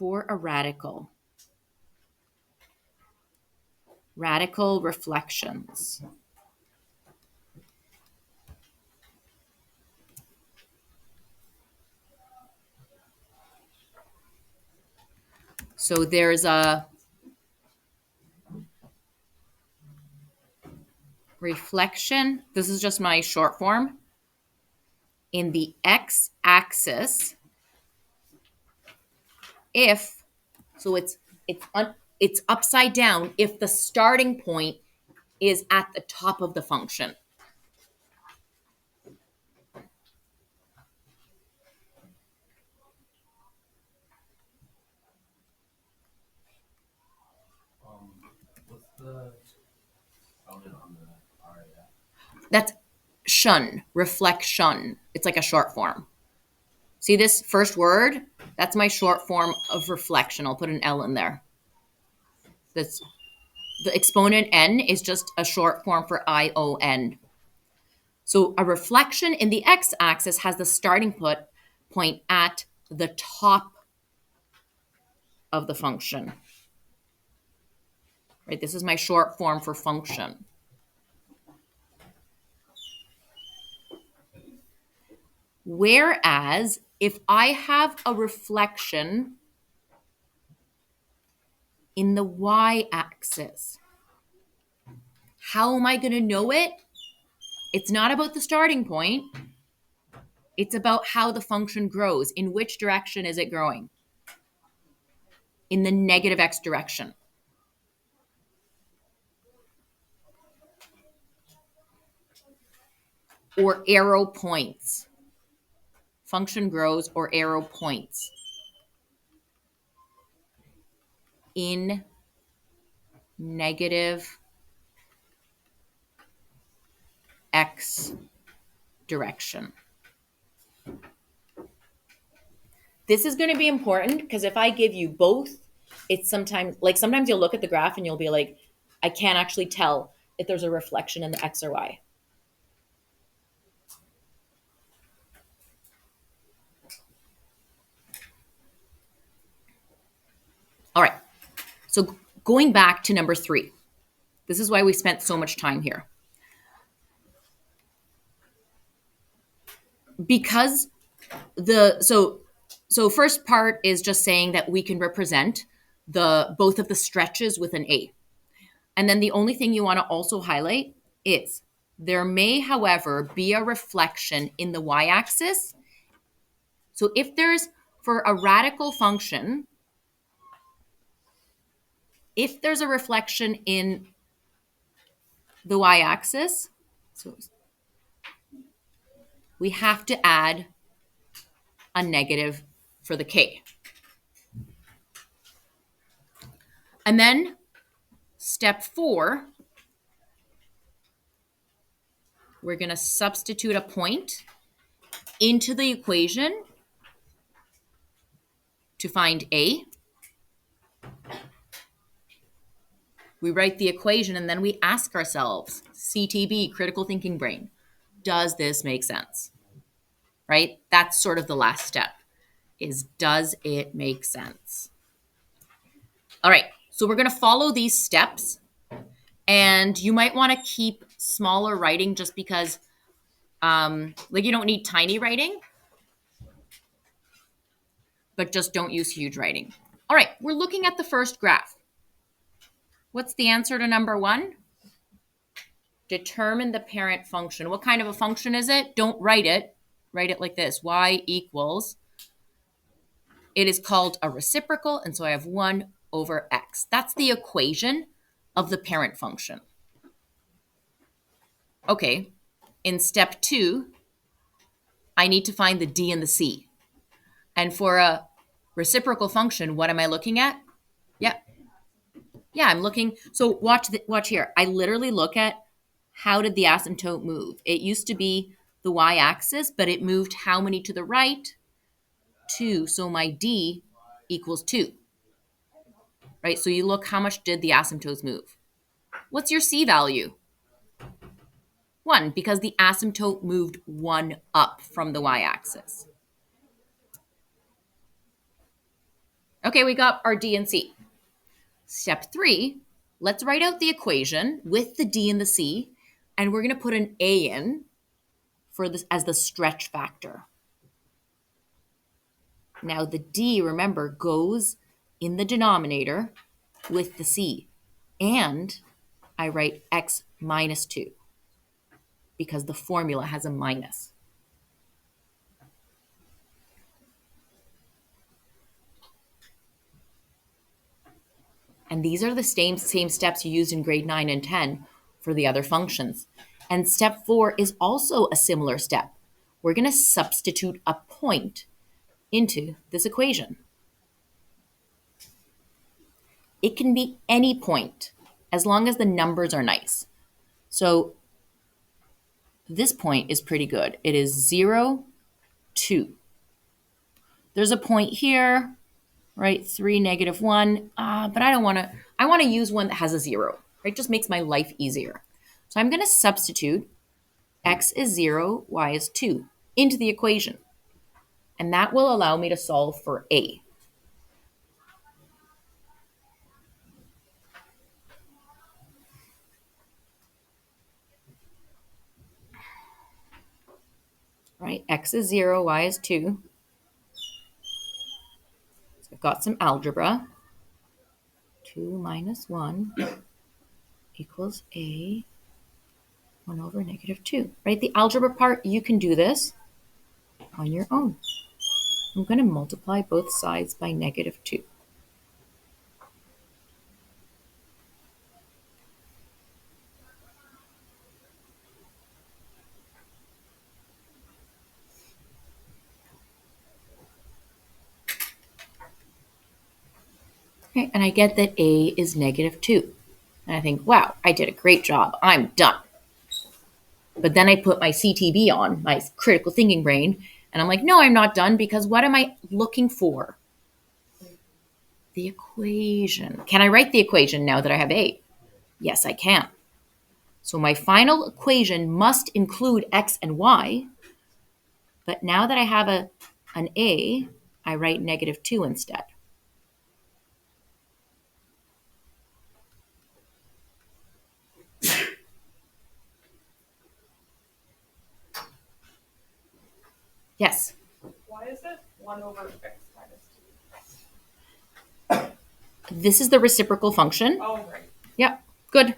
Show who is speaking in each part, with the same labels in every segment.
Speaker 1: for a radical reflections. So there's a reflection. This is just my short form. In the x-axis, if, so it's upside down if the starting point is at the top of the function.
Speaker 2: What's the sounded on the RAF?
Speaker 1: That's shun, reflection. It's like a short form. See this first word? That's my short form of reflection. I'll put an L in there. That's the exponent n is just a short form for ION. So a reflection in the x-axis has the starting point at the top of the function. Right? This is my short form for function. Whereas if I have a reflection in the y-axis, how am I going to know it? It's not about the starting point. It's about how the function grows. In which direction is it growing? In the negative x direction. Or arrow points. Function grows or arrow points in negative x direction. This is going to be important because if I give you both, it's sometimes you'll look at the graph and you'll be like, I can't actually tell if there's a reflection in the x or y. All right. So going back to number 3, this is why we spent so much time here. Because so first part is just saying that we can represent both of the stretches with an A. And then the only thing you want to also highlight is there may, however, be a reflection in the y-axis. So if there's, for a radical function, if there's a reflection in the y-axis, so we have to add a negative for the k. And then step 4, we're going to substitute a point into the equation to find A. We write the equation and then we ask ourselves, CTB, critical thinking brain, does this make sense? Right? That's sort of the last step, is does it make sense? All right, so we're going to follow these steps, and you might want to keep smaller writing just because you don't need tiny writing, but just don't use huge writing. All right, we're looking at the first graph. What's the answer to number 1? Determine the parent function. What kind of a function is it? Don't write it. Write it like this, y equals. It is called a reciprocal, and so I have 1 over x. That's the equation of the parent function. Okay, in step 2, I need to find the d and the c. And for a reciprocal function, what am I looking at? Yeah, I'm looking. So watch here. I literally look at how did the asymptote move. It used to be the y-axis, but it moved how many to the right? 2. So my d equals 2. Right? So you look, how much did the asymptotes move? What's your c value? 1, because the asymptote moved 1 up from the y-axis. Okay, we got our D and C. Step 3, let's write out the equation with the D and the C, and we're going to put an A in for this as the stretch factor. Now the D, remember, goes in the denominator with the C, and I write x minus 2 because the formula has a minus. And these are the same steps you used in grade 9 and 10 for the other functions. And step 4 is also a similar step. We're going to substitute a point into this equation. It can be any point as long as the numbers are nice. So this point is pretty good. It is 0, 2. There's a point here, right? 3, -1. But I don't want to, I want to use one that has a 0, right? Just makes my life easier. So I'm going to substitute x is 0, y is 2 into the equation. And that will allow me to solve for a. Right? X is 0, y is 2. So I've got some algebra. 2 minus 1 equals a 1 over -2. Right? The algebra part, you can do this on your own. I'm going to multiply both sides by -2. Okay, and I get that a is -2. And I think, wow, I did a great job. I'm done. But then I put my CTB on, my critical thinking brain, and I'm like, no, I'm not done because what am I looking for? The equation. Can I write the equation now that I have a? Yes, I can. So my final equation must include x and y. But now that I have an a, I write -2 instead. Yes.
Speaker 3: Why is it 1 over x minus 2?
Speaker 1: This is the reciprocal function.
Speaker 3: Oh, right.
Speaker 1: Yep. Good.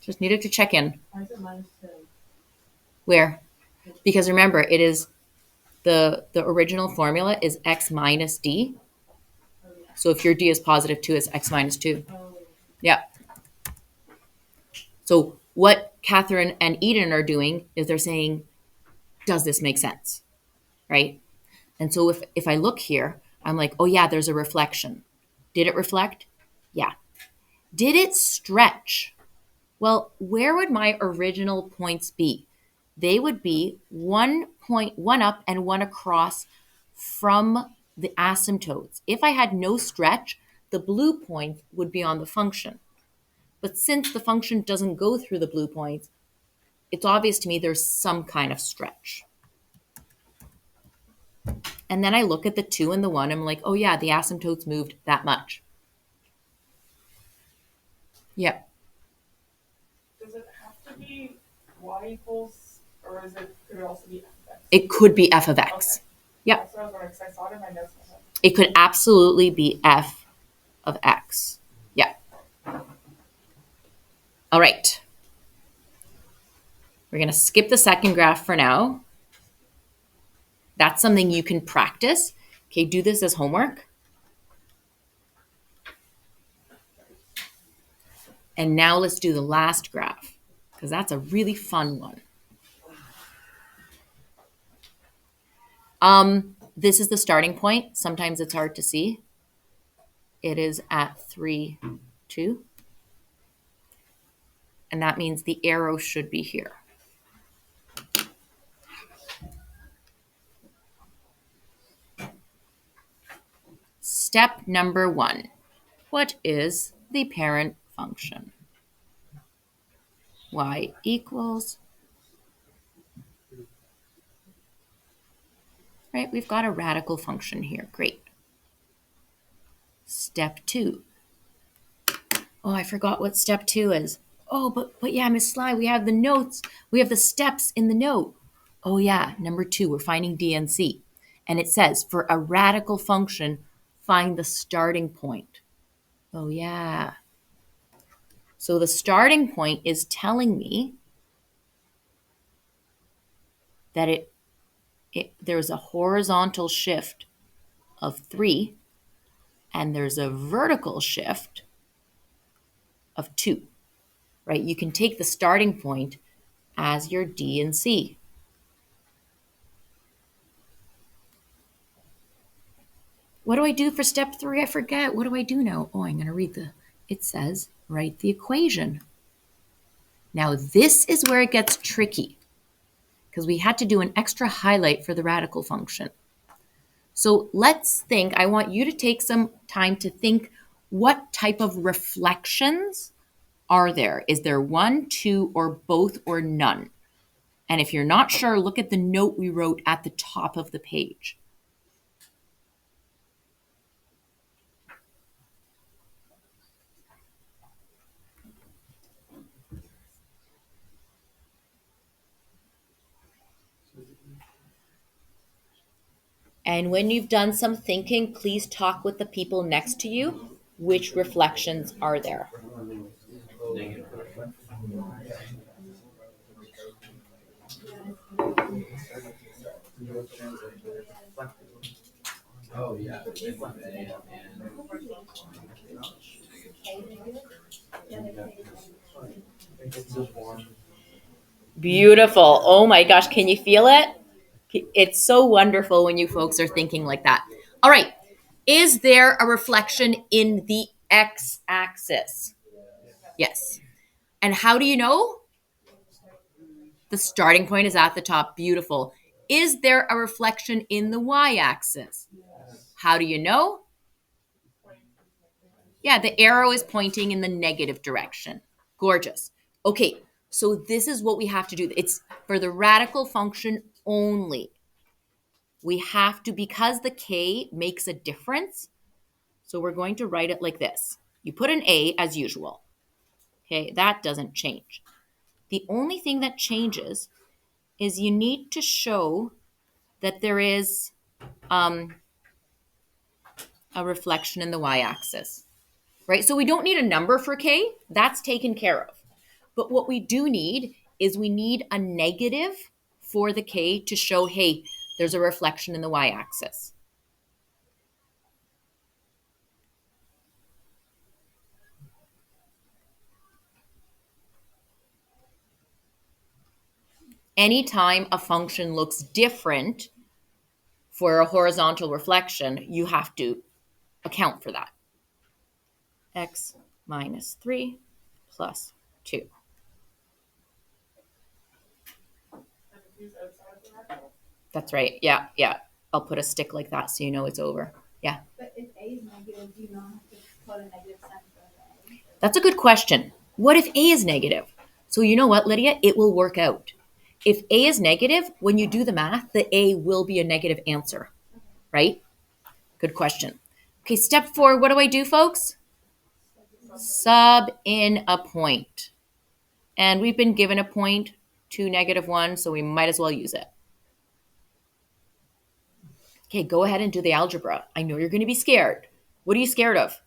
Speaker 1: Just needed to check in.
Speaker 3: Why is it minus 2?
Speaker 1: Where? Because remember, it is the original formula is x minus d.
Speaker 3: Oh, yeah.
Speaker 1: So if your d is +2, it's x minus 2.
Speaker 3: Oh,
Speaker 1: Yeah. So what Catherine and Eden are doing is they're saying, does this make sense? Right? And so if I look here, I'm like, oh yeah, there's a reflection. Did it reflect? Yeah. Did it stretch? Well, where would my original points be? They would be 1 point, 1 up and 1 across from the asymptotes. If I had no stretch, the blue point would be on the function. But since the function doesn't go through the blue points, it's obvious to me there's some kind of stretch. And then I look at the 2 and the 1, and I'm like, oh yeah, the asymptotes moved that much. Yep.
Speaker 3: does it have to be y equals, or could it also be f of x?
Speaker 1: It could be f of x.
Speaker 3: Okay.
Speaker 1: Yep.
Speaker 3: That's what I was wondering, because I saw it in my notes.
Speaker 1: It could absolutely be f of x. Yeah. All right. We're going to skip the second graph for now. That's something you can practice. Okay, do this as homework. And now let's do the last graph, because that's a really fun one. This is the starting point. Sometimes it's hard to see. It is at 3, 2. And that means the arrow should be here. Step number 1. What is the parent function? Y equals, right, we've got a radical function here. Great. step 2. Oh, I forgot what step 2 is. Oh, but yeah, Miss Sly, we have the notes. We have the steps in the note. Oh yeah, number 2, we're finding D and C. And it says for a radical function, find the starting point. Oh yeah. So the starting point is telling me that there's a horizontal shift of 3 and there's a vertical shift of 2, right? You can take the starting point as your D and C. What do I do for step 3? I forget. What do I do now? Oh, I'm going to read it says, write the equation. Now, this is where it gets tricky because we had to do an extra highlight for the radical function. So let's think, I want you to take some time to think what type of reflections are there? Is there 1, 2, or both, or none? And if you're not sure, look at the note we wrote at the top of the page. And when you've done some thinking, please talk with the people next to you. Which reflections are there?
Speaker 2: Negative. Oh, yeah.
Speaker 1: Beautiful. Oh my gosh, can you feel it? It's so wonderful when you folks are thinking like that. All right. Is there a reflection in the x-axis? Yes. And how do you know? The starting point is at the top. Beautiful. Is there a reflection in the y-axis? How do you know? Yeah, the arrow is pointing in the negative direction. Gorgeous. Okay, so this is what we have to do. It's for the radical function only. We have to, because the k makes a difference, so we're going to write it like this. You put an A as usual. Okay, that doesn't change. The only thing that changes is you need to show that there is a reflection in the y-axis, right? So we don't need a number for k. That's taken care of. But what we do need is we need a negative for the k to show, hey, there's a reflection in the y-axis. Anytime a function looks different for a horizontal reflection, you have to account for that. X minus 3 plus 2. That's right. Yeah, yeah. I'll put a stick like that so you know it's over. Yeah.
Speaker 4: But if A is negative, do you not have to put a negative sign for A?
Speaker 1: That's a good question. What if A is negative? So you know what, Lydia? It will work out. If A is negative, when you do the math, the A will be a negative answer, right? Good question. Okay, step 4, what do I do, folks? Sub in a point. And we've been given a point to -1, so we might as well use it. Okay, go ahead and do the algebra. I know you're going to be scared. What are you scared of?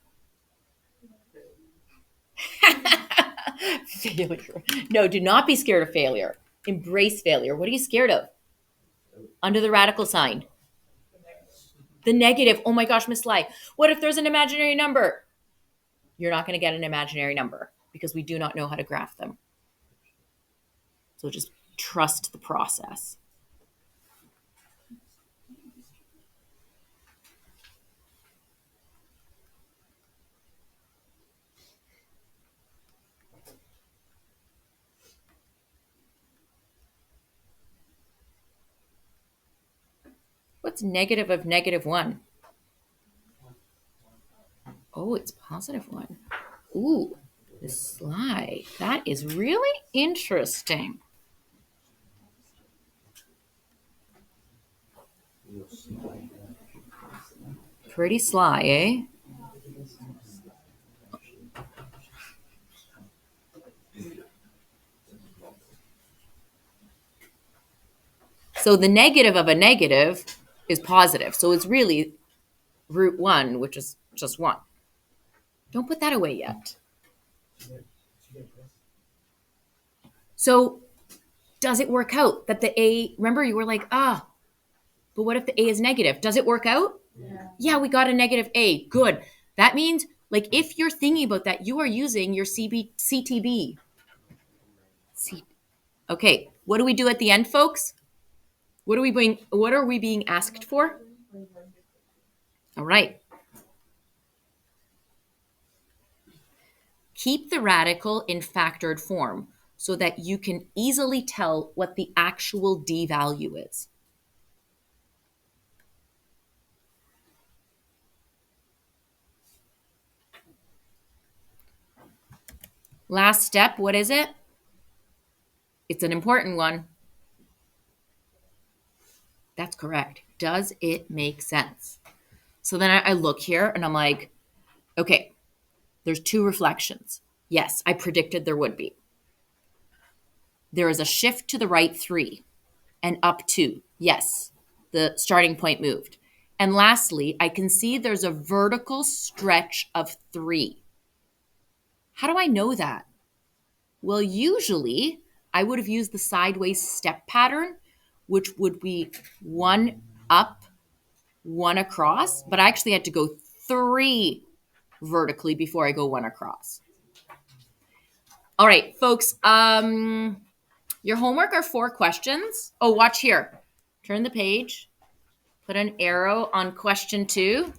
Speaker 1: Failure. No, do not be scared of failure. Embrace failure. What are you scared of? Under the radical sign. The negative. Oh my gosh, Miss Sly. What if there's an imaginary number? You're not going to get an imaginary number because we do not know how to graph them. So just trust the process. What's negative of -1? Oh, it's +1. Ooh, the Sly. That is really interesting. Pretty sly, eh? So the negative of a negative is positive. So it's really root 1, which is just 1. Don't put that away yet. So does it work out that the A, remember you were like, but what if the A is negative? Does it work out? Yeah, we got a negative A. Good. That means, like, if you're thinking about that, you are using your CTB. Okay, what do we do at the end, folks? What are we being asked for? All right. Keep the radical in factored form so that you can easily tell what the actual D value is. Last step, what is it? It's an important one. That's correct. Does it make sense? So then I look here and I'm like, okay, there's 2 reflections. Yes, I predicted there would be. There is a shift to the right 3 and up 2. Yes, the starting point moved. And lastly, I can see there's a vertical stretch of 3. How do I know that? Well, usually I would have used the sideways step pattern, which would be 1 up, 1 across, but I actually had to go 3 vertically before I go 1 across. All right, folks, your homework are 4 questions. Oh, watch here. Turn the page, put an arrow on question 2.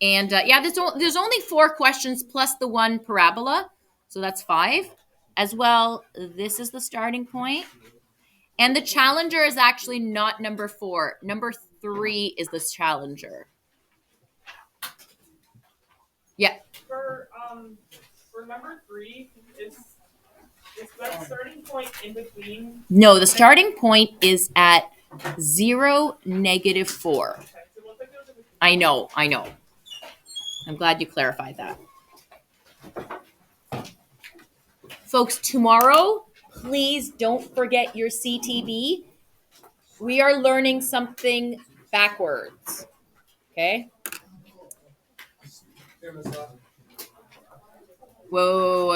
Speaker 1: And there's only 4 questions plus the 1 parabola. So that's 5. As well, this is the starting point. And the challenger is actually not number 4. Number 3 is the challenger. Yeah.
Speaker 3: For number 3, is that starting point in between?
Speaker 1: No, the starting point is at 0, -4.
Speaker 3: Okay, so once I go to the
Speaker 1: I know. I'm glad you clarified that. Folks, tomorrow, please don't forget your CTB. We are learning something backwards. Okay? Whoa.